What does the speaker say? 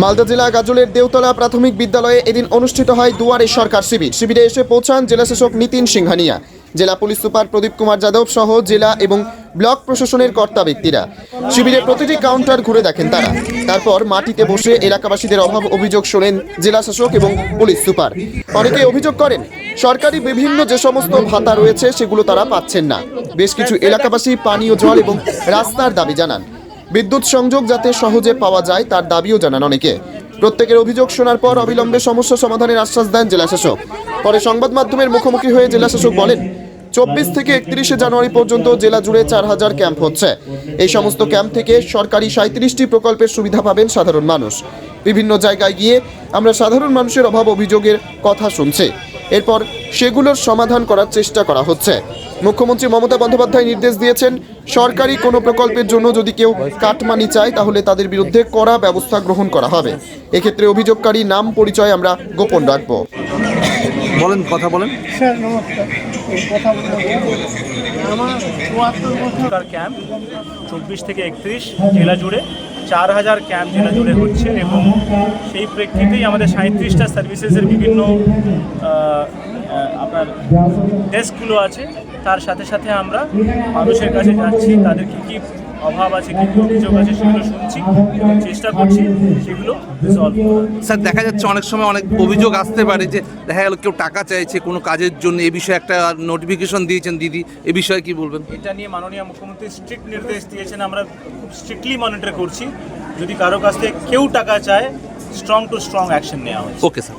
মালদা জেলা গাজলের দেওতলা প্রাথমিক বিদ্যালয়ে এদিন অনুষ্ঠিত হয় দুয়ারে সরকার শিবিরে এসে পৌঁছান জেলাশাসক নিতিন সিংহানিয়া, জেলা পুলিশ সুপার প্রদীপ কুমার যাদব সহ জেলা এবং ব্লক প্রশাসনের কর্তা ব্যক্তিরা। শিবিরে প্রতিটি কাউন্টার ঘুরে দেখেন তারা। তারপর মাটিতে বসে এলাকাবাসীদের অভাব অভিযোগ শোনেন জেলাশাসক এবং পুলিশ সুপার। অনেকে অভিযোগ করেন সরকারি বিভিন্ন যে সমস্ত ভাতা রয়েছে সেগুলো তারা পাচ্ছেন না। বেশ কিছু এলাকাবাসী পানীয় জল এবং রাস্তার দাবি জানান। বিদ্যুৎ সংযোগ যাতে সহজে পাওয়া যায় তার দাবিও জানান অনেকে। প্রত্যেকের অভিযোগ শোনার পর অবিলম্বে সমস্যা সমাধানের আশ্বাস দেন জেলাশাসক। পরে সংবাদ মাধ্যমের মুখোমুখি হয়ে জেলাশাসক বলেন, 24 থেকে 31শে জানুয়ারি পর্যন্ত জেলা জুড়ে 4000 ক্যাম্প হচ্ছে। এই সমস্ত ক্যাম্প থেকে সরকারি 37টি প্রকল্পের সুবিধা পাবেন সাধারণ মানুষ। বিভিন্ন জায়গায় গিয়ে আমরা সাধারণ মানুষের অভাব অভিযোগের কথা শুনছি, এরপর সেগুলোর সমাধান করার চেষ্টা করা হচ্ছে। মুখ্যমন্ত্রী মমতা বন্দ্যোপাধ্যায় নির্দেশ দিয়েছেন, সরকারি কোনো প্রকল্পের জন্য যদি কেউ কাটমানি চায় তাহলে তাদের বিরুদ্ধে কড়া ব্যবস্থা গ্রহণ করা হবে। এক্ষেত্রে অভিযোগকারী নাম পরিচয় আমরা গোপন রাখব। বলেন, কথা বলেন। স্যার নমস্কার, কথা আমার 74 ক্যাম্প 24 থেকে 31 জেলা জুড়ে 4000 ক্যাম্প জেলা জুড়ে হচ্ছে এবং সেই প্রেক্ষিতেই আমাদের 37টা সার্ভিসেসের বিভিন্ন আপনার ডেস্কগুলো আছে। তার সাথে সাথে আমরা মানুষের কাছে যাচ্ছি, তাদের কী কী অভাব আছে, কী কী অভিযোগ আছে সেগুলো শুনছি এবং চেষ্টা করছি সেগুলো রিজলভ করার। স্যার, দেখা যাচ্ছে অনেক সময় অনেক অভিযোগ আসতে পারে যে দেখা গেল কেউ টাকা চাইছে কোনো কাজের জন্য, এ বিষয়ে একটা নোটিফিকেশন দিয়েছেন দিদি, এ বিষয়ে কি বলবেন? এটা নিয়ে মাননীয় মুখ্যমন্ত্রী স্ট্রিক্ট নির্দেশ দিয়েছেন, আমরা খুব স্ট্রিক্টলি মনিটর করছি। যদি কারো কাছ থেকে কেউ টাকা চায়, স্ট্রং টু স্ট্রং অ্যাকশন নেওয়া হচ্ছে। Okay sir.